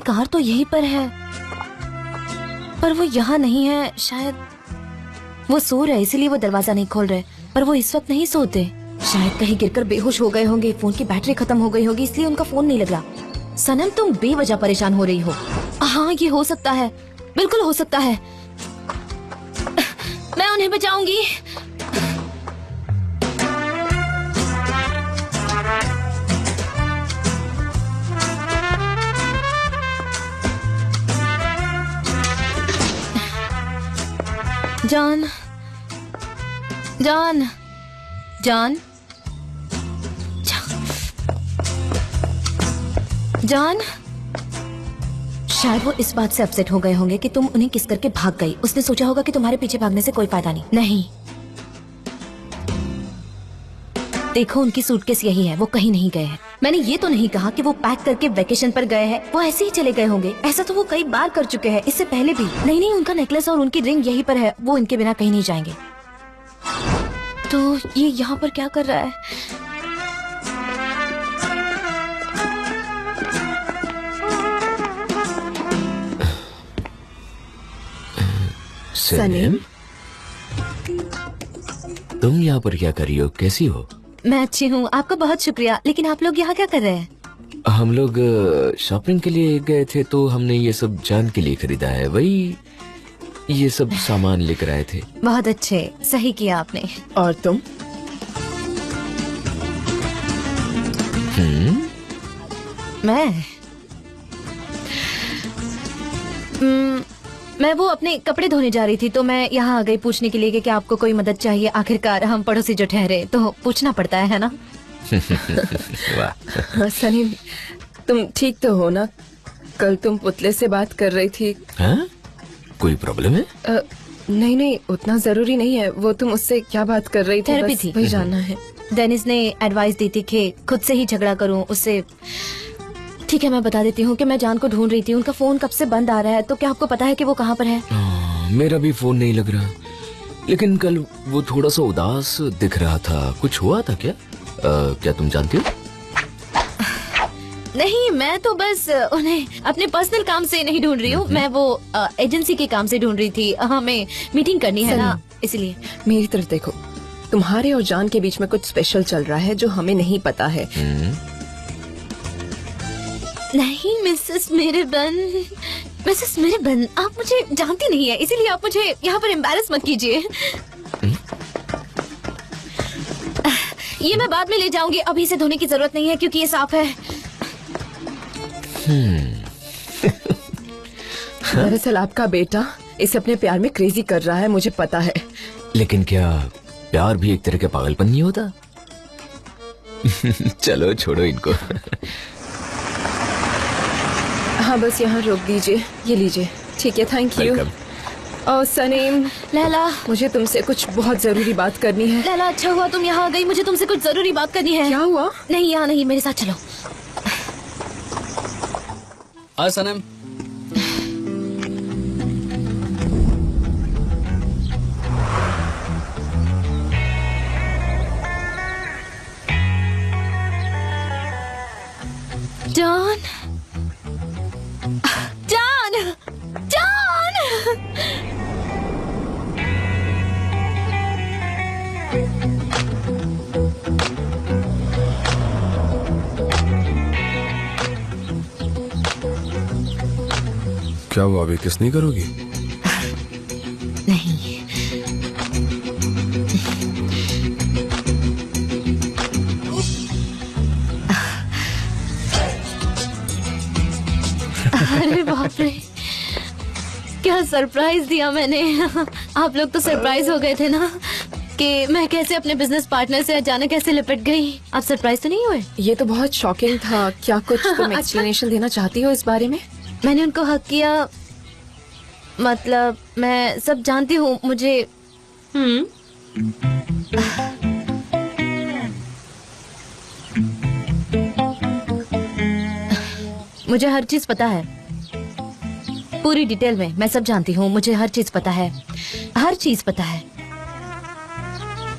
Car तो यहीं पर है, पर वो यहाँ नहीं है। शायद वो सो रहे इसीलिए वो दरवाजा नहीं खोल रहे, पर वो इस वक्त नहीं सोते। शायद कहीं गिरकर बेहोश हो गए होंगे, फोन की बैटरी खत्म हो गई होगी इसलिए उनका फोन नहीं लग रहा। सनम तुम बेवजह परेशान हो रही हो। हाँ ये हो सकता है, बिल्कुल हो सकता है। मैं उन्हें बचाऊंगी। John, John, John, John. शायद वो इस बात से अपसेट हो गए होंगे कि तुम उन्हें किस करके भाग गई। उसने सोचा होगा कि तुम्हारे पीछे भागने से कोई फायदा नहीं। नहीं, देखो उनकी सूटकेस यही है, वो कहीं नहीं गए हैं। मैंने ये तो नहीं कहा कि वो पैक करके वेकेशन पर गए हैं, वो ऐसे ही चले गए होंगे। ऐसा तो वो कई बार कर चुके हैं, इससे पहले भी। नहीं नहीं, उनका नेकलेस और उनकी रिंग यहीं पर है, वो इनके बिना कहीं नहीं जाएंगे। तो ये यहाँ पर क्या कर रहा है? सनीम, तुम यहाँ पर क्या कर रही हो? कैसी हो? मैं अच्छी हूँ, आपका बहुत शुक्रिया। लेकिन आप लोग यहाँ क्या कर रहे हैं? हम लोग शॉपिंग के लिए गए थे तो हमने ये सब जान के लिए खरीदा है। वही ये सब सामान लेकर आए थे। बहुत अच्छे, सही किया आपने। और तुम? मैं वो अपने कपड़े धोने जा रही थी तो मैं यहाँ आ गई पूछने के लिए कि क्या आपको कोई मदद चाहिए। आखिरकार हम पड़ोसी जो ठहरे तो पूछना पड़ता है ना। वाह। सनीम, तुम ठीक तो हो ना? कल तुम पुतले से बात कर रही थी। हाँ? कोई प्रॉब्लम है? नहीं नहीं, उतना जरूरी नहीं है। वो तुम उससे क्या बात कर रही थी? थेरेपी बस थी। वही जानना है। डेनिस ने एडवाइस दी थी कि खुद से ही झगड़ा करूं उससे। ठीक है, मैं बता देती हूँ कि मैं जान को ढूंढ रही थी। उनका फोन कब से बंद आ रहा है, तो क्या आपको पता है कि वो कहाँ पर है? मेरा भी फोन नहीं लग रहा, लेकिन कल वो थोड़ा सा उदास दिख रहा था। कुछ हुआ था क्या? क्या तुम जानती हो? नहीं, मैं तो बस उन्हें अपने पर्सनल काम से नहीं ढूंढ रही हूँ। मैं वो एजेंसी के काम से ढूंढ रही थी। हमें मीटिंग करनी है ना, इसलिए। मेरी तरफ देखो, तुम्हारे और जान के बीच में कुछ स्पेशल चल रहा है जो हमें नहीं पता है। नहीं मिसेस मेरेबन, मिसेस मेरेबन, आप मुझे जानती नहीं है, इसीलिए आप मुझे यहाँ पर एम्बैरस मत कीजिए। ये मैं बाद में ले जाऊंगी, अभी इसे धोने की जरूरत नहीं है क्योंकि ये साफ है। दरअसल आपका बेटा इसे अपने प्यार में क्रेजी कर रहा है, मुझे पता है। लेकिन क्या प्यार भी एक तरह का पागलपन नहीं होता? चलो छोड़ो इनको। हाँ बस यहाँ रोक दीजिए, ये लीजिए। ठीक है, थैंक यू। और सनीम, लैला, मुझे तुमसे कुछ बहुत जरूरी बात करनी है। लैला अच्छा हुआ तुम यहाँ आ गई, मुझे तुमसे कुछ जरूरी बात करनी है। क्या हुआ? नहीं यहाँ नहीं, मेरे साथ चलो। Hi Sanam. John, John, John. क्या हुआ, अभी किस नहीं करोगी? नहीं, अरे बाप रे, क्या सरप्राइज दिया मैंने। आप लोग तो सरप्राइज हो गए थे ना कि मैं कैसे अपने बिजनेस पार्टनर से अचानक कैसे लिपट गई। आप सरप्राइज तो नहीं हुए? ये तो बहुत शॉकिंग था। क्या कुछ तुम एक्सप्लेनेशन देना चाहती हो इस बारे में? मैंने उनको हक किया, मतलब मैं सब जानती हूँ। मुझे मुझे हर चीज पता है, पूरी डिटेल में मैं सब जानती हूँ। मुझे हर चीज पता है, हर चीज पता है।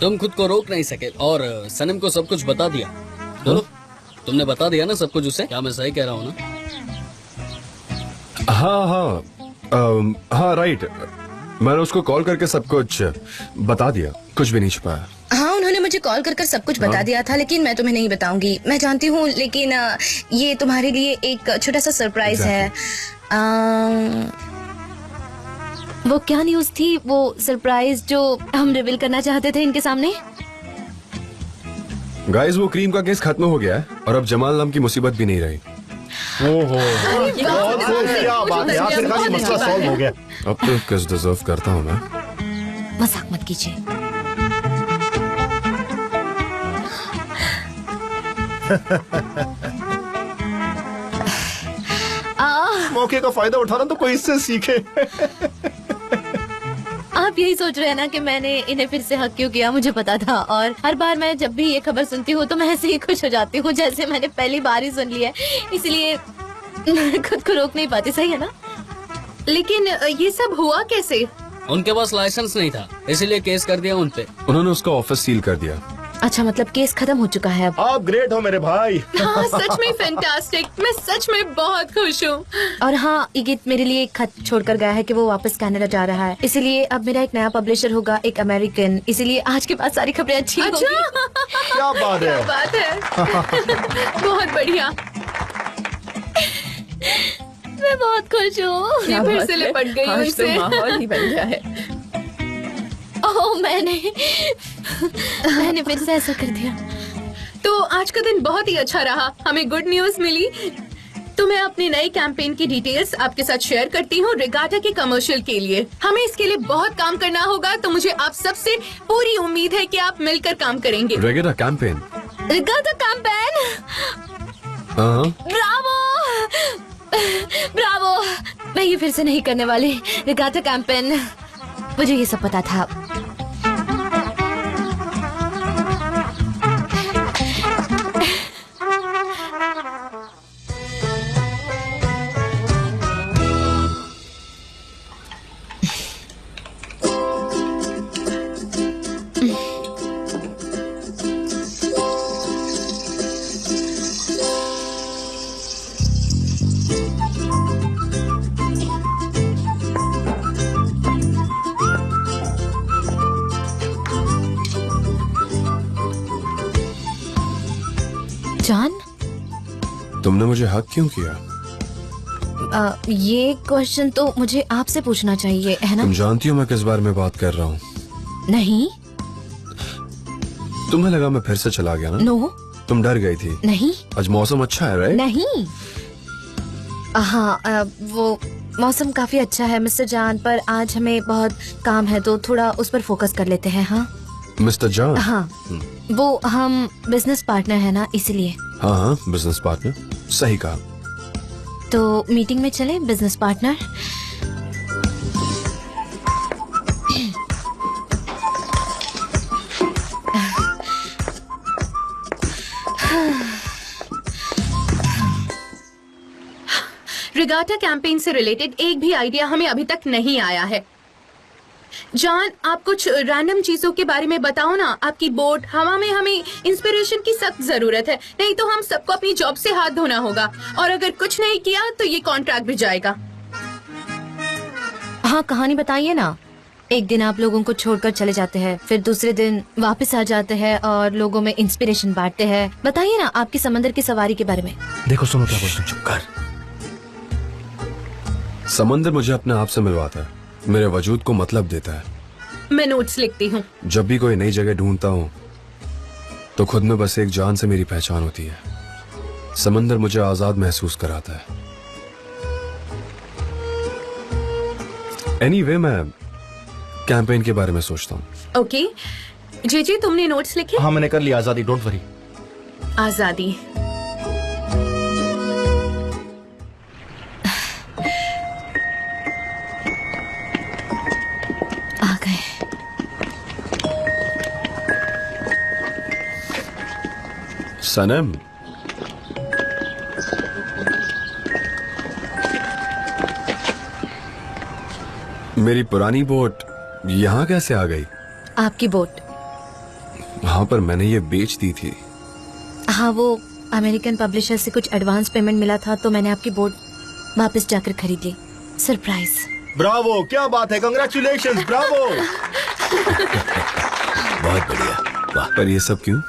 तुम खुद को रोक नहीं सके और सनम को सब कुछ बता दिया। बोलो, तुमने बता दिया ना सब कुछ उसे? क्या मैं सही कह रहा हूँ ना? हाँ हाँ हाँ राइट, मैंने उसको कॉल करके सब कुछ बता दिया, कुछ भी नहीं छुपाया। हाँ, उन्होंने मुझे कॉल कर सब कुछ बता दिया था, लेकिन मैं तुम्हें नहीं बताऊंगी। मैं जानती हूँ, लेकिन ये तुम्हारे लिए एक छोटा सा सरप्राइज है। वो क्या न्यूज़ थी, वो सरप्राइज जो हम रिवील करना चाहते थे इनके सामने? गाइस, वो क्रीम का केस खत्म हो गया है और अब जमाल नाम की मुसीबत भी नहीं रही। ओहो, बहुत क्या बात है, आखिरकार ये मसला सॉल्व हो गया। अब तो किस डिजर्व करता हूँ मैं। मजाक मत कीजिए। मौके का फायदा उठाना तो कोई इससे सीखे। आप यही सोच रहे हैं ना कि मैंने इन्हें फिर से हक क्यों किया? मुझे पता था, और हर बार मैं जब भी ये खबर सुनती हूँ तो मैं ऐसे ही खुश हो जाती हूँ जैसे मैंने पहली बार ही सुन लिया है, इसलिए मैं खुद को रोक नहीं पाती। सही है ना? लेकिन ये सब हुआ कैसे? उनके पास लाइसेंस नहीं था, इसीलिए केस कर दिया उन पे। उन्होंने उसका ऑफिस सील कर दिया। अच्छा, मतलब केस खत्म हो चुका है अब? आप ग्रेट हो मेरे भाई। हाँ, सच में फैंटास्टिक। मैं सच में बहुत खुश हूँ। और हाँ, इगित मेरे लिए एक खत छोड़कर गया है कि वो वापस कनाडा जा रहा है, इसीलिए अब मेरा एक नया पब्लिशर होगा, एक अमेरिकन। इसीलिए आज के बाद सारी खबरें अच्छी होंगी। क्या बात है, बात है। बहुत बढ़िया। मैं बहुत खुश हूँ। ये फिर से लिपट गई हूँ इससे। माहौल ही बन गया है। ओह, मैंने फिर से ऐसा कर दिया। तो आज का दिन बहुत ही अच्छा रहा, हमें गुड न्यूज मिली। तो मैं अपने नए कैंपेन की डिटेल्स आपके साथ शेयर करती हूँ रिगाटा के कमर्शियल के लिए। हमें इसके लिए बहुत काम करना होगा, तो मुझे आप सबसे पूरी उम्मीद है कि आप मिलकर काम करेंगे। रेगेटा कैंपेन? Regatta campaign? हाँ, ब्रावो, ब्रावो। मैं ये फिर से नहीं करने वाली। रिगाटा कैंपेन, मुझे ये सब पता था। जान, तुमने मुझे हक क्यों किया? ये क्वेश्चन तो मुझे आपसे पूछना चाहिए, है ना? तुम जानती हो मैं किस बारे में बात कर रहा हूँ? नहीं। तुम्हें लगा मैं फिर से चला गया ना? नो। तुम डर गई थी? नहीं। आज मौसम अच्छा है, राइट? नहीं। हाँ, वो मौसम काफी अच्छा है मिस्टर जान, पर आज हमें बहुत काम है, तो थोड़ा उस पर फोकस कर लेते हैं। हाँ मिस्टर जान? हाँ, वो हम बिजनेस पार्टनर है ना, इसलिए। हाँ हाँ, बिजनेस पार्टनर, सही कहा। तो मीटिंग में चले बिजनेस पार्टनर? रिगाटा कैंपेन से रिलेटेड एक भी आइडिया हमें अभी तक नहीं आया है। जॉन, आप कुछ रैंडम चीजों के बारे में बताओ ना। आपकी बोट हवा में, हमें इंस्पिरेशन की सख्त जरूरत है, नहीं तो हम सबको अपनी जॉब से हाथ धोना होगा, और अगर कुछ नहीं किया तो ये कॉन्ट्रैक्ट भी जाएगा। हाँ, कहानी बताइए ना। एक दिन आप लोगों को छोड़कर चले जाते हैं, फिर दूसरे दिन वापस आ जाते हैं और लोगों में इंस्पिरेशन बांटते हैं। बताइए ना आपकी समंदर की सवारी के बारे में। देखो सुनो क्या बोलते हैं, चुप कर। समंदर मुझे अपने आप से मिलवाता है, मेरे वजूद को मतलब देता है। मैं नोट्स लिखती हूँ। जब भी कोई नई जगह ढूंढता हूँ तो खुद में बस एक जान से मेरी पहचान होती है। समंदर मुझे आजाद महसूस कराता है। एनीवे, मैं कैंपेन के बारे में सोचता हूँ। ओके जी, तुमने नोट्स लिखे? हाँ मैंने कर लिया, आजादी, डोंट वरी। आजादी। आ गए। सनम, मेरी पुरानी बोट यहाँ कैसे आ गई? आपकी बोट? हाँ, पर मैंने ये बेच दी थी। हाँ, वो अमेरिकन पब्लिशर से कुछ एडवांस पेमेंट मिला था, तो मैंने आपकी बोट वापस जाकर खरीदिए, सरप्राइज। ब्रावो, क्या बात है, कंग्रेचुलेशंस, ब्रावो। बहुत बढ़िया, वाह। पर ये सब क्यों?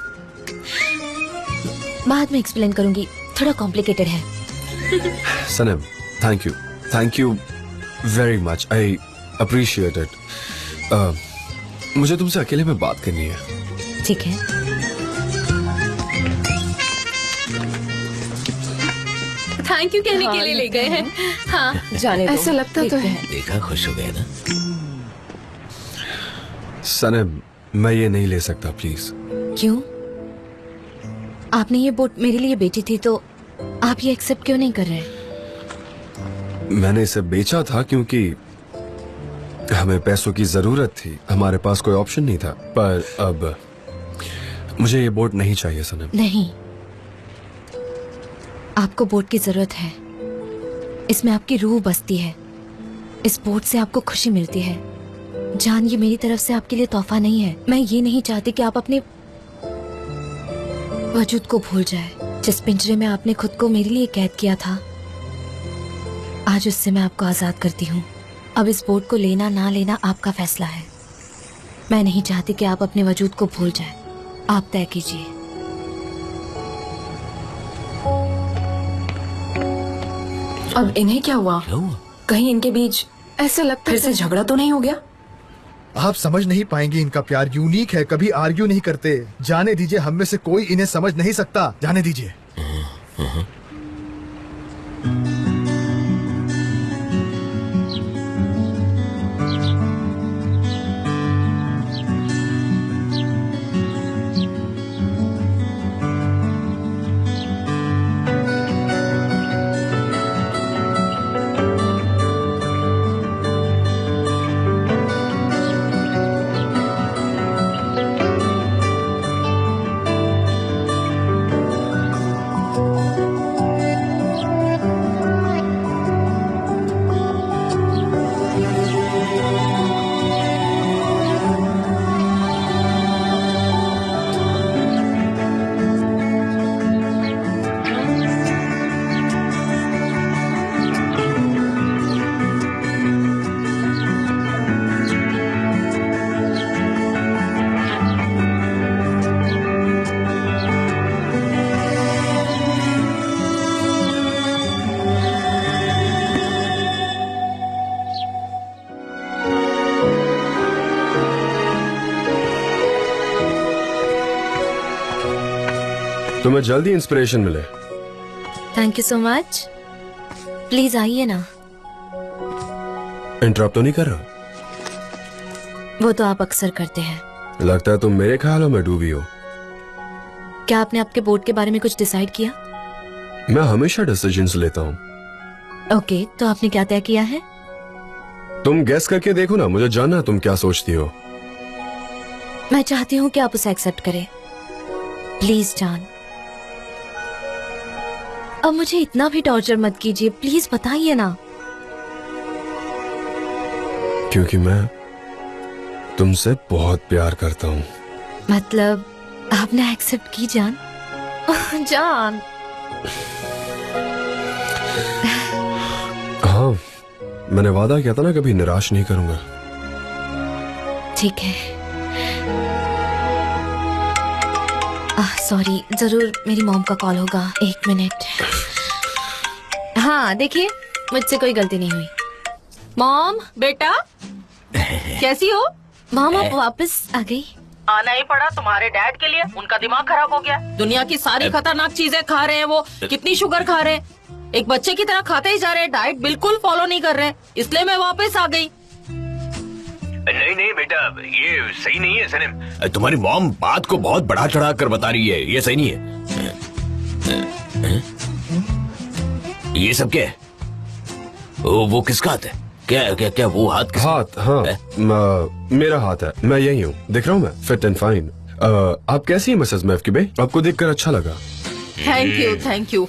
बाद में एक्सप्लेन करूंगी, थोड़ा कॉम्प्लिकेटेड है। Sanam, thank you very much, I appreciate it. मुझे तुमसे अकेले में बात करनी है। ठीक है। थैंक यू कहने के लिए ले गए हैं। हाँ, जाने दो, ऐसा लगता तो है। देखा, खुश हो गए ना? सनम, मैं ये नहीं ले सकता, प्लीज। क्यों? आपने ये बोट मेरे लिए बेची थी तो आप ये एक्सेप्ट क्यों नहीं कर रहे? मैंने इसे बेचा था क्योंकि हमें पैसों की जरूरत थी, हमारे पास कोई ऑप्शन नहीं था। पर अब मुझे ये बोट नहीं चाहिए सनम। नहीं, आपको बोट की जरूरत है। इसमें आपकी रूह बसती है। इस बोट से आपको खुशी मिलती है। जान, ये मेरी तरफ से आपके लिए तोहफा नहीं है। मैं ये नहीं चाहती कि आप अपने वजूद को भूल जाए। जिस पिंजरे में आपने खुद को मेरे लिए कैद किया था, आज उससे मैं आपको आजाद करती हूँ। अब इस बोट को लेना ना लेना आपका फैसला है। मैं नहीं चाहती कि आप अपने वजूद को भूल जाए। आप तय कीजिए। अब इन्हें क्या हुआ? क्या हुआ? कहीं इनके बीच ऐसा लगता फिर से झगड़ा तो नहीं हो गया? आप समझ नहीं पाएंगे, इनका प्यार यूनिक है, कभी आर्ग्यू नहीं करते। जाने दीजिए, हम में से कोई इन्हें समझ नहीं सकता, जाने दीजिए। तुम्हें जल्दी इंस्पिरेशन मिले। Thank you so much. Please आइए ना। इंटरप्ट तो नहीं कर रहा? वो तो आप अक्सर करते हैं। लगता है तुम मेरे ख्यालों में डूबी हो। क्या आपने आपके बोर्ड के बारे में कुछ डिसाइड किया? मैं हमेशा डिसीजंस लेता हूँ। ओके, तो आपने क्या तय किया है? तुम गेस करके देखो ना, मुझे जानना है तुम क्या सोचती हो। मैं चाहती हूँ कि आप उसे एक्सेप्ट करें। प्लीज जान, अब मुझे इतना भी टॉर्चर मत कीजिए। प्लीज बताइए ना। क्योंकि मैं तुमसे बहुत प्यार करता हूँ। मतलब आपने एक्सेप्ट की जान? जान, हाँ, मैंने वादा किया था ना, कभी निराश नहीं करूंगा। ठीक है। सॉरी, जरूर मेरी मॉम का कॉल होगा। 1 मिनट। हाँ, देखिए, मुझसे कोई गलती नहीं हुई। मॉम, बेटा कैसी हो? मॉम, आप वापस आ गई? आना ही पड़ा तुम्हारे डैड के लिए। उनका दिमाग खराब हो गया। दुनिया की सारी खतरनाक चीजें खा रहे हैं वो। कितनी शुगर खा रहे हैं, एक बच्चे की तरह खाते ही जा रहे हैं। डाइट बिल्कुल फॉलो नहीं कर रहे, इसलिए मैं वापस आ गई। नहीं बेटा, ये सही नहीं है सनम। तुम्हारी मॉम बात को बहुत बढ़ा चढ़ा कर बता रही है, ये सही नहीं है। ये सब क्या है? वो किसका हाथ है? क्या वो हाथ किसका? हाथ? हाँ, मेरा हाथ है। मैं यही हूँ, दिख रहा हूँ मैं, फिट एंड फाइन। आप कैसी हैं मिसेस मैफ की बे? आपको देखकर अच्छा लगा। Thank you.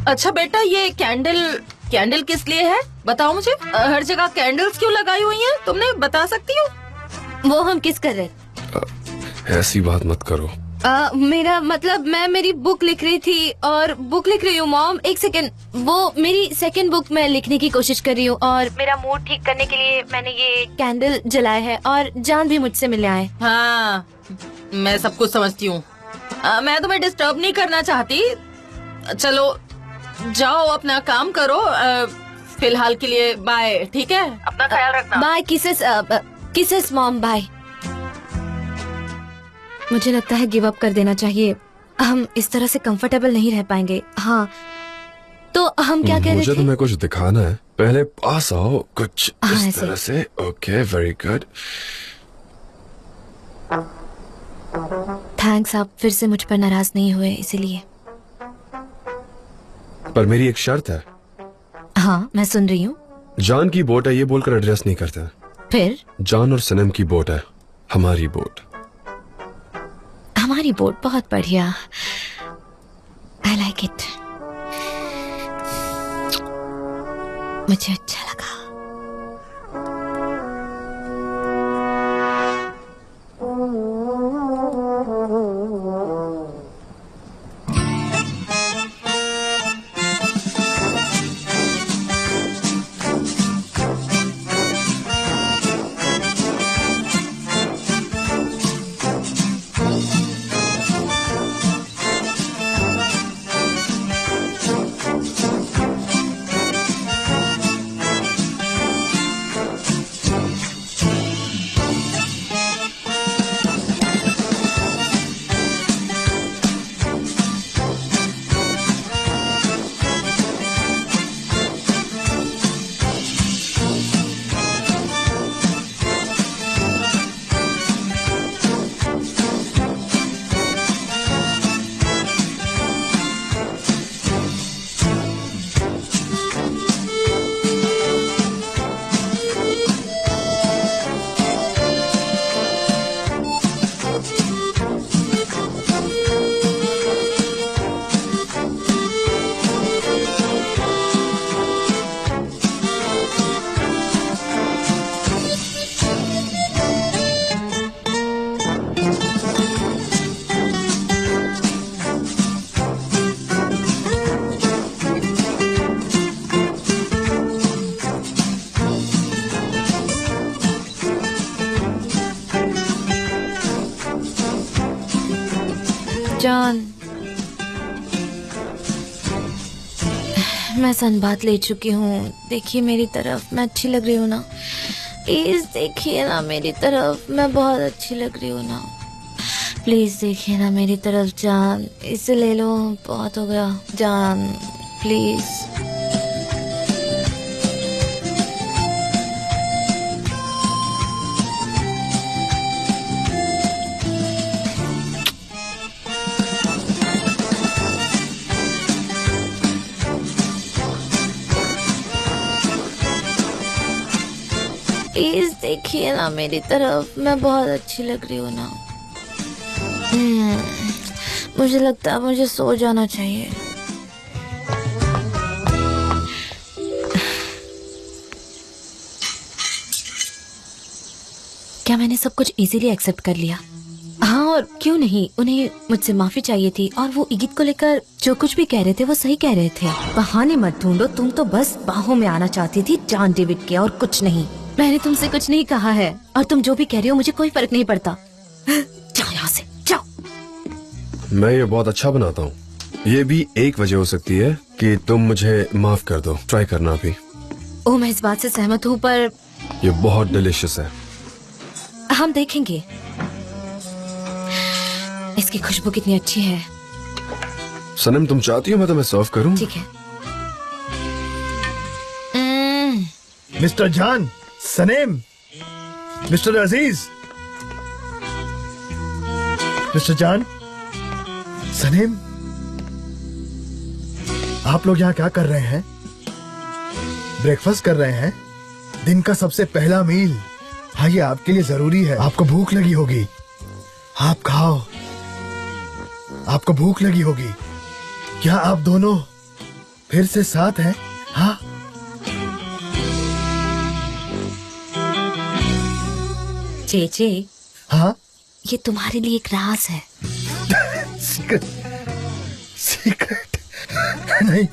अच्छा बेटा, ये कैंडल किस लिए है बताओ मुझे। हर जगह कैंडल्स क्यों लगाई हुई हैं? तुमने बता सकती हो? वो हम किस कर रहे? ऐसी बात मत करो। मेरा मतलब मैं मेरी बुक लिख रही थी और बुक लिख रही हूँ मॉम। एक सेकेंड, वो मेरी सेकेंड बुक मैं लिखने की कोशिश कर रही हूँ और मेरा मूड ठीक करने के लिए मैंने ये कैंडल जलाया है और जान भी मुझसे मिलने आए। हाँ, मैं सब कुछ समझती हूँ। मैं तुम्हें डिस्टर्ब नहीं करना चाहती। चलो जाओ, अपना काम करो। फिलहाल के लिए बाय, ठीक है? अपना ख्याल रखना। Bye, kisses kisses mom, bye. मुझे लगता है गिव अप कर देना चाहिए, हम इस तरह से कंफर्टेबल नहीं रह पाएंगे। हाँ, तो हम क्या कह रहे मुझे थे? तुम्हें कुछ दिखाना है, पहले पास आओ कुछ हाँ, इस ऐसे। तरह से। Okay, very good. थैंक्स, आप फिर से मुझ पर नाराज नहीं हुए इसीलिए। पर मेरी एक शर्त है। हाँ, मैं सुन रही हूँ। जान की बोट है ये बोलकर एड्रेस नहीं करते। फिर जान और सनम की बोट है, हमारी बोट। हमारी बोट बहुत बढ़िया, आई लाइक इट, मुझे अच्छा लगा। जान, मैं सनबाथ ले चुकी हूँ, देखिए मेरी तरफ, मैं अच्छी लग रही हूँ ना? प्लीज देखिए ना मेरी तरफ, मैं बहुत अच्छी लग रही हूँ ना? प्लीज देखिए ना मेरी तरफ जान, इसे ले लो, बहुत हो गया जान, प्लीज। प्लीज देखिए ना मेरी तरफ, मैं बहुत अच्छी लग रही हूँ ना? मुझे लगता है मुझे सो जाना चाहिए। क्या मैंने सब कुछ इजीली एक्सेप्ट कर लिया? हाँ, और क्यों नहीं, उन्हें मुझसे माफी चाहिए थी और वो ईगित को लेकर जो कुछ भी कह रहे थे वो सही कह रहे थे। बहाने मत ढूंढो, तुम तो बस बाहों में आना चाहती थी जॉन डेविड के, और कुछ नहीं। मैंने तुमसे कुछ नहीं कहा है और तुम जो भी कह रही हो मुझे कोई फर्क नहीं पड़ता। जाओ यहाँ से, जाओ। मैं ये बहुत अच्छा बनाता हूँ। ये भी एक वजह हो सकती है कि तुम मुझे माफ कर दो। ट्राई करना भी। ओह, मैं इस बात से सहमत हूँ, पर ये बहुत डिलिशियस है। हम देखेंगे। इसकी खुशबू कितनी अच्छी है। सनम, तुम चाहती हो मैं तुम्हें सर्व करूँ? ठीक है। मिस्टर जान, सनेम, मिस्टर अजीज, मिस्टर जान, सनेम, आप लोग यहाँ क्या कर रहे हैं? ब्रेकफास्ट कर रहे हैं? दिन का सबसे पहला मील। हाँ, ये आपके लिए जरूरी है। आपको भूख लगी होगी, आप खाओ। आपको भूख लगी होगी। क्या आप दोनों फिर से साथ हैं? हाँ, चेचे, हाँ। ये तुम्हारे लिए एक राज है। सीक्रेट सीक्रेट नहीं,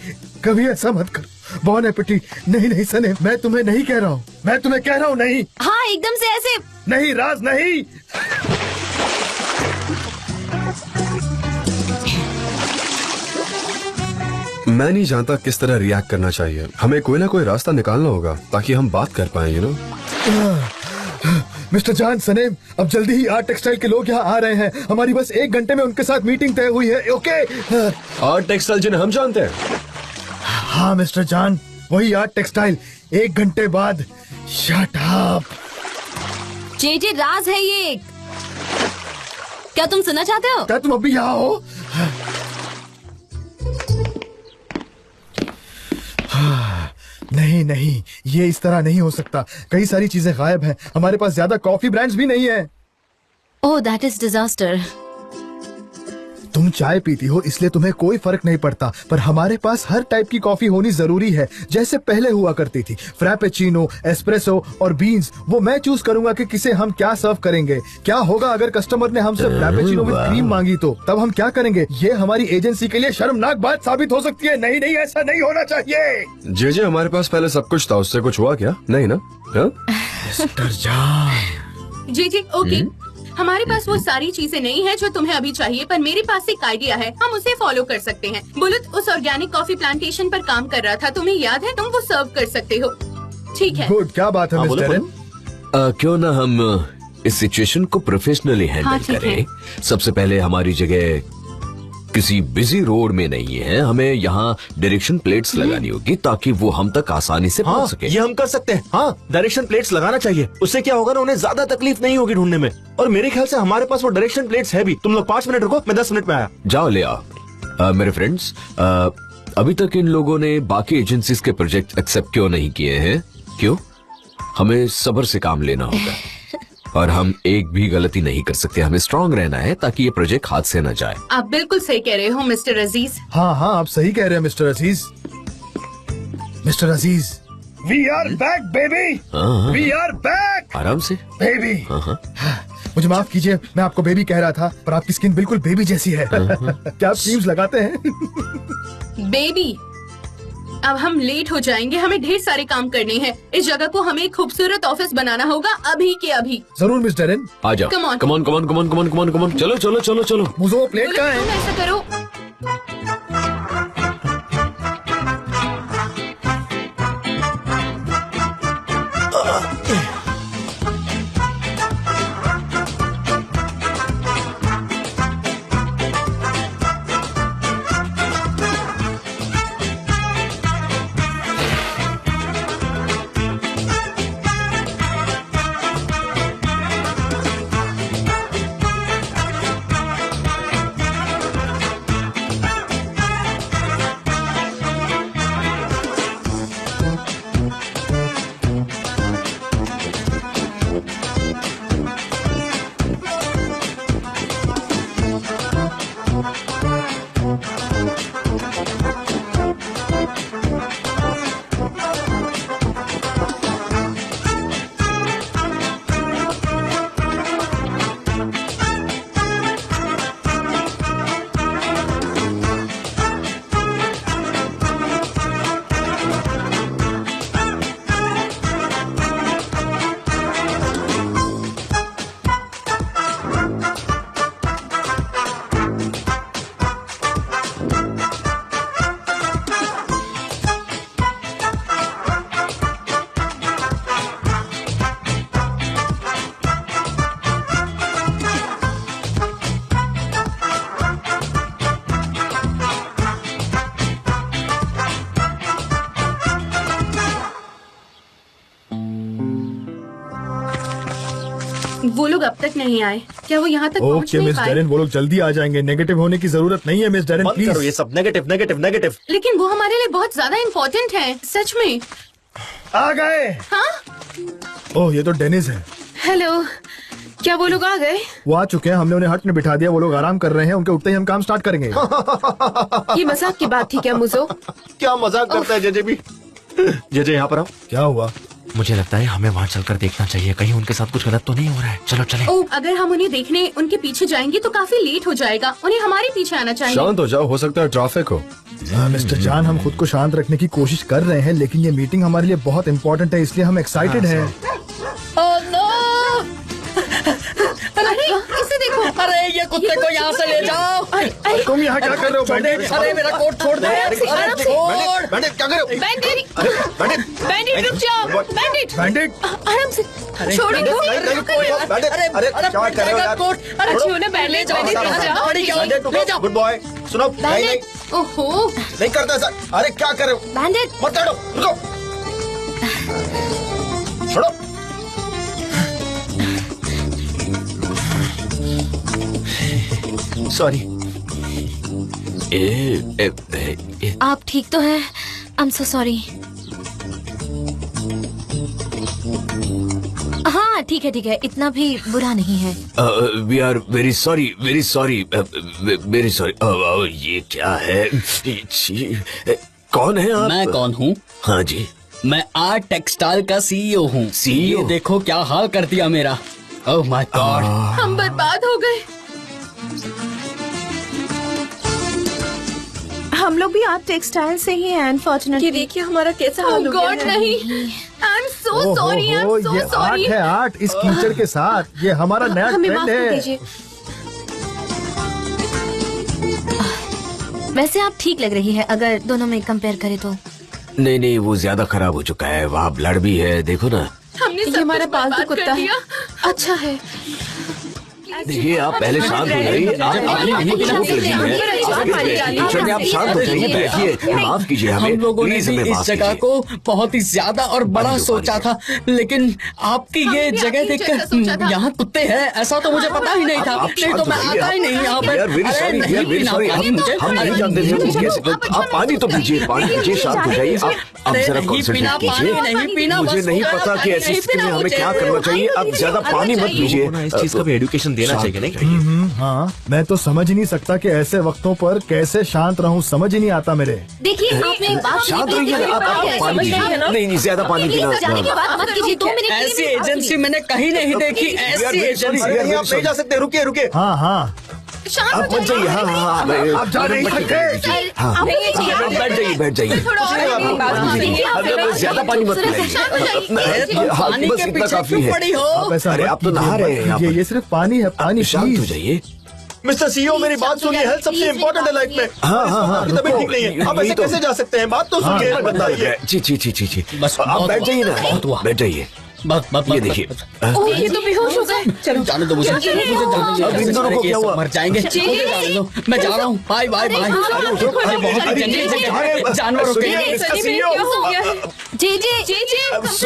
कभी ऐसा मत करो। बॉन एपेटी। नहीं नहीं सने, मैं तुम्हें नहीं कह रहा हूँ, मैं तुम्हें कह रहा हूँ नहीं। हाँ एकदम से ऐसे। नहीं राज नहीं। मैं नहीं जानता किस तरह रिएक्ट करना चाहिए। हमें कोई ना कोई रास्ता निकालना होगा ताकि हम बात कर पाए, यू नो। मिस्टर जान सनेम, अब जल्दी ही आर्ट टेक्सटाइल के लोग यहाँ आ रहे हैं। हमारी बस 1 घंटे में उनके साथ मीटिंग तय हुई है। ओके। आर्ट टेक्सटाइल जिन्हें हम जानते हैं। हाँ मिस्टर जान, वही आर्ट टेक्सटाइल 1 घंटे बाद। Shut up. जे राज है ये। क्या तुम सुनना चाहते हो? क्या तुम अभी यहाँ हो? नहीं नहीं, ये इस तरह नहीं हो सकता। कई सारी चीजें गायब हैं। हमारे पास ज्यादा कॉफी ब्रांड्स भी नहीं है। Oh that is disaster. तुम चाय पीती हो इसलिए तुम्हें कोई फर्क नहीं पड़ता, पर हमारे पास हर टाइप की कॉफी होनी जरूरी है, जैसे पहले हुआ करती थी। फ्रैपेचिनो, एस्प्रेसो और बीन्स। वो मैं चूज करूंगा कि किसे हम क्या सर्व करेंगे। क्या होगा अगर कस्टमर ने हमसे फ्रैपेचिनो विद क्रीम मांगी तो तब हम क्या करेंगे? ये हमारी एजेंसी के लिए शर्मनाक बात साबित हो सकती है। नहीं नहीं, ऐसा नहीं होना चाहिए। जे हमारे पास पहले सब कुछ था, उससे कुछ हुआ क्या? नहीं ना? मिस्टर जान। जी ओके। हमारे पास वो सारी चीजें नहीं है जो तुम्हें अभी चाहिए, पर मेरे पास एक आइडिया है, हम उसे फॉलो कर सकते हैं। बुलुत उस ऑर्गेनिक कॉफी प्लांटेशन पर काम कर रहा था, तुम्हें याद है? तुम वो सर्व कर सकते हो। ठीक है। गुड। क्या बात है मिस्टर एन? क्यों ना हम इस सिचुएशन को प्रोफेशनली हैंडल हाँ, ठीक करें। है। सबसे पहले हमारी जगह किसी बिजी रोड में नहीं है, हमें यहाँ डायरेक्शन प्लेट्स लगानी होगी ताकि वो हम तक आसानी से पहुँच सके। ये हम कर सकते हैं। हाँ, डायरेक्शन प्लेट्स लगाना चाहिए। उससे क्या होगा ना, उन्हें ज्यादा तकलीफ नहीं होगी ढूंढने में। और मेरे ख्याल से हमारे पास वो डायरेक्शन प्लेट्स है भी। तुम लोग 5 मिनट रुको, मैं 10 मिनट में आया। जाओ ले आओ। मेरे फ्रेंड्स, अभी तक इन लोगों ने बाकी एजेंसीज के प्रोजेक्ट एक्सेप्ट क्यों नहीं किए हैं? क्यों? हमें सब्र से काम लेना होगा और हम एक भी गलती नहीं कर सकते। हमें स्ट्रांग रहना है ताकि ये प्रोजेक्ट हाथ से न जाए। आप बिल्कुल सही कह रहे हो मिस्टर अजीज। हाँ हाँ, आप सही कह रहे हैं mister Aziz. Mister Aziz, we are back baby. We are back आराम से। बेबी। मुझे माफ कीजिए, मैं आपको बेबी कह रहा था, पर आपकी स्किन बिल्कुल बेबी जैसी है। क्या आप क्रीम्स लगाते हैं? बेबी, अब हम लेट हो जाएंगे। हमें ढेर सारे काम करने हैं। इस जगह को हमें एक खूबसूरत ऑफिस बनाना होगा अभी के अभी। जरूर मिस्टर एन। आ जाओ। Come on. Come on come on come on come on come on come on. चलो चलो चलो चलो। मुझे वो प्लेट बुलुत, कहाँ तुम है? ऐसा करो। वो लोग अब तक नहीं आए। क्या वो यहाँ तक पहुँच ओके नहीं मिस पाए? डेरेन, वो लोग जल्दी आ जाएंगे। नेगेटिव होने की जरूरत नहीं है मिस डेरेन, बंद करो प्लीज। ये सब। Negative negative negative. लेकिन वो हमारे लिए बहुत ज्यादा इम्पोर्टेंट है, सच में। आ गए। हाँ, ओह, ये तो डेनिस है। हेलो। क्या वो लोग आ गए? वो आ चुके हैं, हमने उन्हें हट में बिठा दिया। वो लोग आराम कर रहे हैं, उनके उठते ही हम काम स्टार्ट करेंगे। ये मजाक की बात थी क्या मुझो? क्या मजाक करता है जेजे भी। जेजे यहाँ पर आओ। क्या हुआ? मुझे लगता है हमें वहाँ चलकर देखना चाहिए, कहीं उनके साथ कुछ गलत तो नहीं हो रहा है। चलो चले। ओ, अगर हम उन्हें देखने उनके पीछे जाएंगे तो काफी लेट हो जाएगा। उन्हें हमारे पीछे आना चाहिए। शांत हो जाओ, हो सकता है ट्रैफिक हो। मिस्टर जान, हम खुद को शांत रखने की कोशिश कर रहे हैं, लेकिन ये मीटिंग हमारे लिए बहुत इम्पोर्टेंट है, इसलिए हम एक्साइटेड हैं। अरे इसे देखो। अरे ये कुत्ते को यहाँ से ले जाओ। तुम यहाँ क्या कर रहे हो बैंडिट? अरे मेरा कोट छोड़ दे। छोड़। बैंडिट क्या कर रहे हो? बैंडिट रुक जाओ। बैंडिट बैंडिट आराम से छोड़ दो। अरे क्या कर रहे हो यार? अरे उन्हें बैंडिट ले जाओ। गुड बॉय, सुनो। नहीं, ओहो, नहीं करता सर। अरे क्या कर रहे हो? बैंडिट मत लड़ो, रुको। छोड़ो। सॉरी। आप ठीक तो हैं? I am so sorry. हाँ ठीक है, इतना भी बुरा नहीं है। We are very sorry, very sorry, very sorry. ये क्या है? कौन है आप? मैं कौन हूँ? हाँ जी, मैं आर्ट टेक्सटाइल का CEO हूँ। CEO? ये देखो क्या हाल कर दिया मेरा। Oh my God. हम बर्बाद हो गए। हम लोग भी आप टेक्सटाइल से ही हैं अनफॉर्चुनेटली। ये देखिए हमारा कैसा हाल हो गया गॉड है। नहीं। आई am so sorry, I am ये सो आर्ट सॉरी। है, आर्ट इस कीचड़ के साथ। ये हमारा नया हमें माफ ट्रेंड कर है। दीजिए। वैसे आप ठीक लग रही है अगर दोनों में कंपेयर करें तो। नहीं, वो ज्यादा खराब हो चुका है। वहाँ ब्लड भी है, देखो ना। हमने ये सब हमारा कुछ पालतू बर्बाद कुत्ता कर है। दिया। अच्छा है। देखिए आप पहले शांत हो जाइए। आप शांत हो जाइए, बैठिए। माफ कीजिए हमें, हम लोगों ने प्लीज भी हमें इस माफ जगह कीजिए। को बहुत ही ज्यादा और बड़ा पानी दो, सोचा था, लेकिन आपकी ये हमने भी जगह आपकी जैसा सोचा देखकर था। यहाँ कुत्ते हैं ऐसा तो मुझे पता ही नहीं था। आप नहीं तो मैं आता ही नहीं यहाँ पर। वेरी अरे सॉरी, नहीं वेरी पीना सॉरी। पानी मुझे। हम नहीं जानते थे। आप पानी तो पीजिए, पानी पीजिए, शांत हो जाइए। आप अरे जरा नहीं कॉन्सेंट्रेट पीना, कीजिए। पानी नहीं पीना, मुझे बस नहीं हो गया, पता कि पानी ऐसी नहीं स्थिति में पीना हमें मुझे। क्या करना चाहिए। आप ज्यादा पानी मत पीजिए। इस चीज का भी एजुकेशन देना चाहिए, नहीं? हाँ, मैं तो समझ ही नहीं सकता कि ऐसे वक्तों पर कैसे शांत रहूं, समझ ही नहीं आता मेरे। देखिए आपने एक बात शांत रहिए ना, आप पानी पीजिए। नहीं, ज्यादा पानी पीना। जाने की बात मत कीजिए। 2 मिनट ऐसी एजेंसी मैंने कहीं नहीं देखी। ऐसी एजेंसी। अरे आप नहीं जा सकते, रुकिए। हाँ, आप मत जाइए। हाँ, आप जा नहीं सकते। हाँ, बैठ जाइए। ज्यादा पानी मत पिलाइए। हाँ, पानी बस के इतना पीछे काफी क्यों है। पड़ी हो? आप ऐसा अरे मत आप तो कीजिए, नहा रहे हैं मत यहाँ कीजिए। पर। ये सिर्फ पानी है, पानी शांत हो प्लीज। जाइए। मिस्टर CEO, मेरी बात सुनिए। हेल्थ सबसे इम्पोर्टेंट है लाइफ में। हाँ, आपकी तबीयत ठीक नहीं है, आप यही ऐसे तो। कैसे जा सकते हैं? बात तो सुनिए, बताइए। जी। बस आप बहुत बैठ जाइए हुआ, ना, बहुत हुआ। बैठ जाइए। बस ये देखिए। ओह ये तो बेहोश हो गए। चलो जाने दो मुझे। अब इन दोनों को क्या हुआ? मर जाएंगे। मुझे जाने दो, मैं जा रहा हूँ। बाय। अरे बहुत ही जंगली जगह है, जानवरों के सुनिए, लिए। मिस्टर CEO,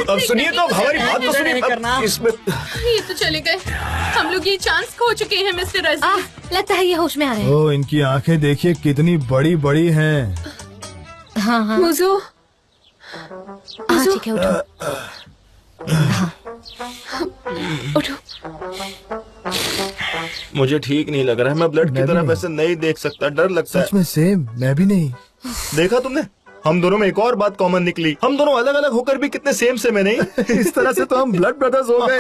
अब सुनिए तो, हमारी बात तो सुनिए। अब इसमें ये तो चले गए। हम लोग ये चांस खो चुके हैं मिस्टर रज़ी। लगता है ये होश में आ रहे हैं। ओ, इनकी आंखें देखिए कितनी बड़ी बड़ी हैं। हाँ मुझो ठीक है, उठो। उठो। मुझे ठीक नहीं लग रहा है। मैं ब्लड की मैं भी तरफ नहीं। ऐसे नहीं देख सकता, डर लगता है। सच में सेम, मैं भी नहीं। देखा तुमने, हम दोनों में एक और बात कॉमन निकली। हम दोनों अलग अलग होकर भी कितने सेम से में नहीं। इस तरह से तो हम ब्लड ब्रदर्स हो गए।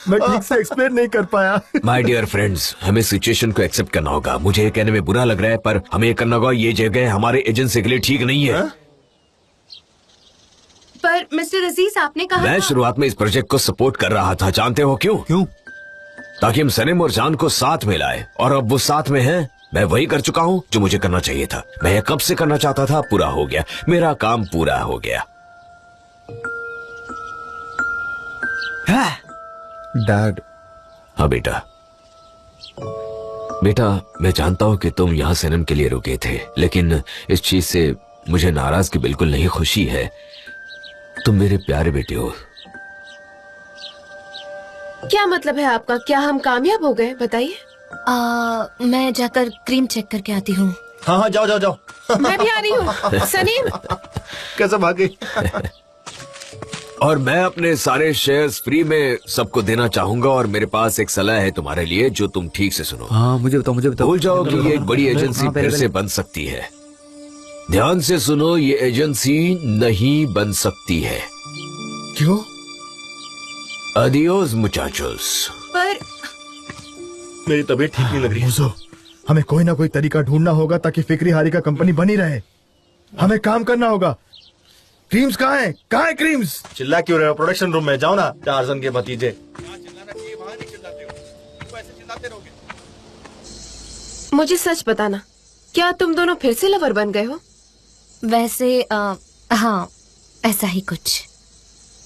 मैं ठीक से एक्सप्लेन नहीं कर पाया। माय डियर फ्रेंड्स, हमें सिचुएशन को एक्सेप्ट करना होगा। मुझे ये कहने में बुरा लग रहा है, पर हमें ये करना होगा। ये जगह हमारे एजेंसी के लिए ठीक नहीं है। पर मिस्टर अजीज आपने कहा मैं था- शुरुआत में इस प्रोजेक्ट को सपोर्ट कर रहा था। जानते हो क्यों? ताकि हम सनम और जान को साथ में लाए, और अब वो साथ में हैं। मैं वही कर चुका हूँ जो मुझे करना चाहिए था। मैं ये कब से करना चाहता था, पूरा हो गया। मेरा काम पूरा हो गया। डैड, हाँ बेटा, मैं जानता हूँ कि तुम यहाँ सनम के लिए रुके थे, लेकिन इस चीज से मुझे नाराजगी बिल्कुल नहीं, खुशी है। तुम मेरे प्यारे बेटे हो। क्या मतलब है आपका? क्या हम कामयाब हो गए? बताइए। मैं जाकर क्रीम चेक करके आती हूँ। हाँ, जाओ। मैं भी आ रही हूँ। सनीम कैसे भागे? और मैं अपने सारे शेयर्स फ्री में सबको देना चाहूंगा। और मेरे पास एक सलाह है तुम्हारे लिए, जो तुम ठीक से सुनो। हाँ मुझे बताओ। भूल जाओ कि ये एक बड़ी एजेंसी फिर से बन सकती है। ध्यान से सुनो, ये एजेंसी नहीं बन सकती है। क्यों? Adios muchachos. पर मेरी तबीयत ठीक नहीं लग रही है। मुझो, हमें कोई ना कोई तरीका ढूंढना होगा ताकि फिक्री हारी का कंपनी बनी रहे। हमें काम करना होगा। क्रीम्स कहाँ है? कहाँ है क्रीम्स? चिल्ला क्यों रहे हो? प्रोडक्शन रूम में जाओ ना, टार्जन के भतीजे। मुझे सच बताना, क्या तुम दोनों फिर से लवर बन गए हो? वैसे हाँ, ऐसा ही कुछ।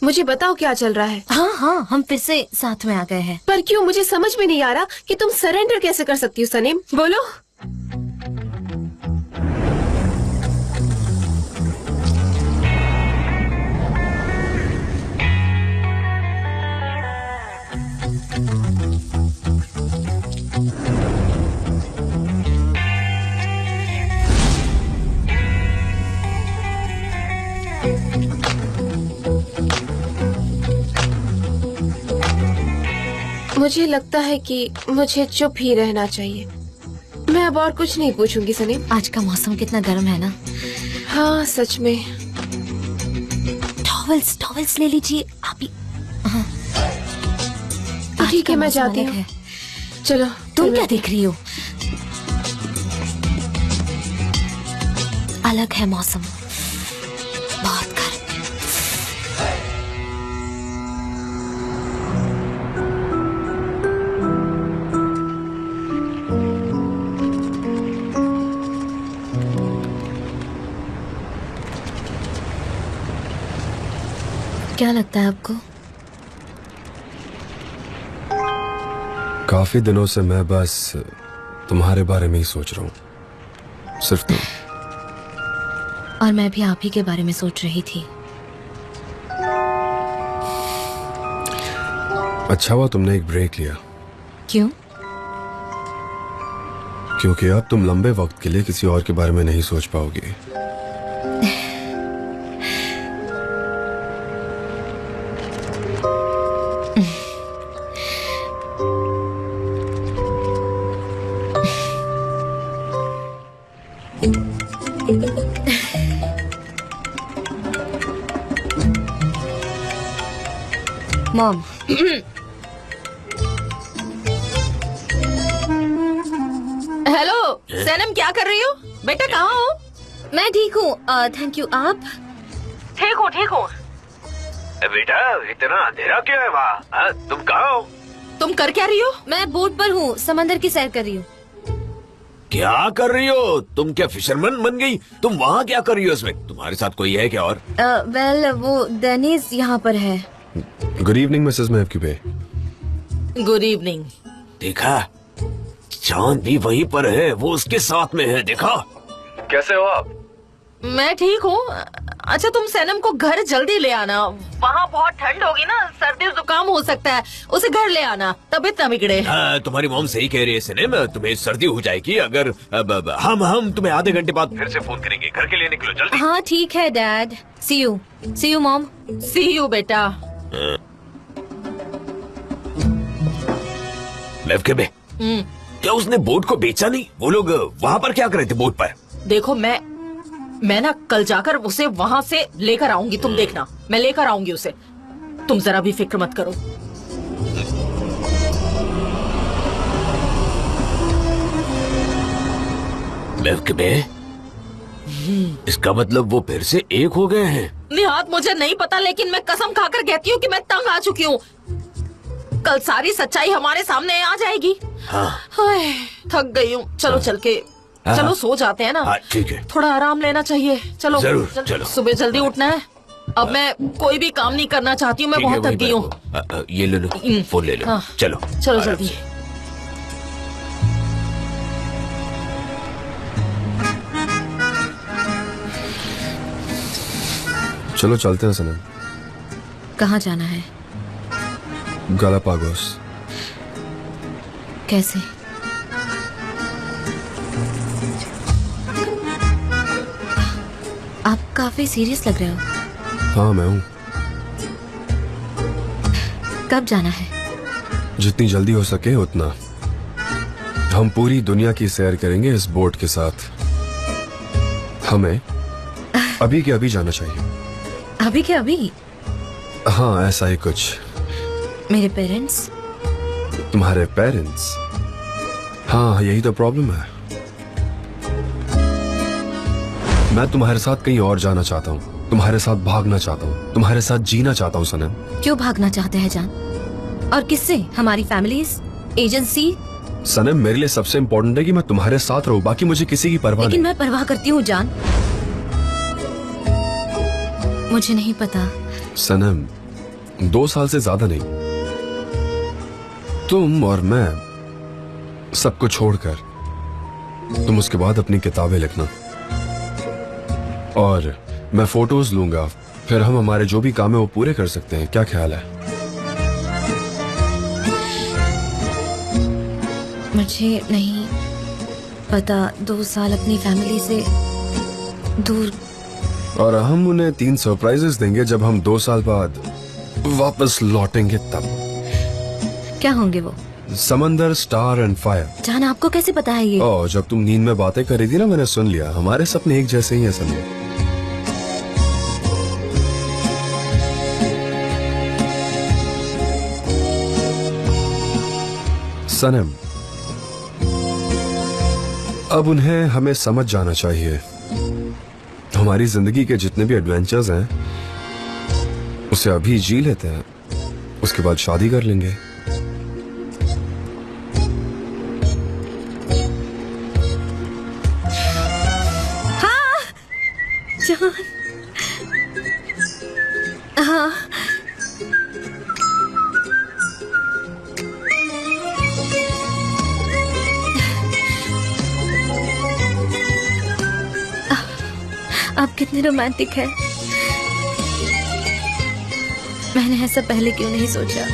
मुझे बताओ क्या चल रहा है। हाँ, हम फिर से साथ में आ गए हैं। पर क्यों? मुझे समझ में नहीं आ रहा कि तुम सरेंडर कैसे कर सकती हो। सनीम, बोलो। मुझे लगता है कि मुझे चुप ही रहना चाहिए। मैं अब और कुछ नहीं पूछूंगी सनीम। आज का मौसम कितना गर्म है ना। हाँ सच में। टॉवल्स ले लीजिए आप ही। हाँ। ठीक है, मैं जाती हूँ। चलो। तुम क्या देख रही हो? अलग है मौसम, बहुत गर्म। क्या लगता है आपको? काफी दिनों से मैं बस तुम्हारे बारे में ही सोच रहा हूँ, सिर्फ तुम। और मैं भी आप ही के बारे में सोच रही थी। अच्छा हुआ तुमने एक ब्रेक लिया। क्यों? क्योंकि अब तुम लंबे वक्त के लिए किसी और के बारे में नहीं सोच पाओगी। मॉम, हेलो सनम, क्या कर रही हो? बेटा कहाँ हो? मैं ठीक हूँ, थैंक यू। आप? ठीक हूँ। बेटा इतना अंधेरा क्यों है वहाँ? तुम कहाँ हो? तुम कर क्या रही हो? मैं बोट पर हूँ, समंदर की सैर कर रही हूँ। क्या कर रही हो तुम? क्या फिशरमैन बन गई? तुम वहाँ क्या कर रही हो? इसमें तुम्हारे साथ कोई है क्या? और वेल, वो डेनिस यहाँ पर है। Good evening Mrs Mehboobe. Good evening. देखा, चांद भी वहीं पर है, वो उसके साथ में है। देखा? कैसे हो आप? मैं ठीक हूँ। अच्छा तुम सनम को घर जल्दी ले आना, वहाँ बहुत ठंड होगी ना, सर्दी जुकाम हो सकता है, उसे घर ले आना, तबीयत न बिगड़े। तुम्हारी मॉम सही कह रही है सनम, तुम्हें सर्दी हो जाएगी अगर हम तुम्हें आधे घंटे बाद फिर से फोन करेंगे। घर के लिए निकलो जल्दी। हाँ ठीक है dad. See you mom. See you बेटा। महबूबे, क्या उसने बोट को बेचा नहीं? वो लोग वहाँ पर क्या कर रहे थे बोट पर? देखो मैं ना कल जाकर उसे वहाँ से लेकर आऊंगी, तुम देखना, मैं लेकर आऊंगी उसे, तुम जरा भी फिक्र मत करो। महबूबे, इसका मतलब वो फिर से एक हो गए हैं? निहात मुझे नहीं पता, लेकिन मैं कसम खाकर कहती हूँ कि मैं तंग आ चुकी हूँ। कल सारी सच्चाई हमारे सामने आ जाएगी। हाँ। हाय, थक गई हूँ। चलो चल के चलो सो जाते हैं ना। ठीक है। थोड़ा आराम लेना चाहिए। चलो जरूर, चलो। सुबह जल्दी उठना है। अब मैं कोई भी काम नहीं करना चाहती हूँ, मैं बहुत थक गई हूँ। ये ले लो, फोन ले लो। हाँ। चलो चलो जल्दी। चलो चलते हैं सनम। कहाँ जाना है? गालापागोस। कैसे? आप काफी सीरियस लग रहे हो। हाँ मैं हूँ। कब जाना है? जितनी जल्दी हो सके उतना। हम पूरी दुनिया की सैर करेंगे इस बोट के साथ। हमें अभी के अभी जाना चाहिए। अभी के अभी? हाँ, ऐसा ही कुछ। मेरे पेरेंट्स? तुम्हारे पेरेंट्स? हाँ, यही तो प्रॉब्लम है। मैं तुम्हारे साथ कहीं और जाना चाहता हूँ, तुम्हारे साथ भागना चाहता हूँ, तुम्हारे साथ जीना चाहता हूँ सनम। क्यों भागना चाहते हैं जान? और किससे? हमारी फैमिलीज, एजेंसी? सनम, मेरे लिए सबसे इम्पोर्टेंट है कि मैं तुम्हारे साथ रहूं, बाकी मुझे किसी की परवाह लेकिन नहीं। मैं परवाह करती हूँ जान। मुझे नहीं पता। सनम, 2 साल से ज्यादा नहीं। तुम और मैं सबको छोड़कर तुम उसके बाद अपनी किताबें लिखना और मैं फोटोज लूंगा, फिर हम हमारे जो भी काम है वो पूरे कर सकते हैं। क्या ख्याल है? मुझे नहीं पता। 2 साल अपनी फैमिली से दूर। और हम उन्हें 3 सरप्राइजेस देंगे जब हम 2 साल बाद वापस लौटेंगे तब। क्या होंगे वो? समंदर, स्टार एंड फायर। जान, आपको कैसे पता है ये? ओह, जब तुम नींद में बातें कर रही थी ना, मैंने सुन लिया। हमारे सपने एक जैसे ही हैं सनम। सनम, अब उन्हें हमें समझ जाना चाहिए। हमारी जिंदगी के जितने भी एडवेंचर्स हैं उसे अभी जी लेते हैं, उसके बाद शादी कर लेंगे। जान, हाँ। आप कितने रोमांटिक हैं। मैंने ऐसा पहले क्यों नहीं सोचा?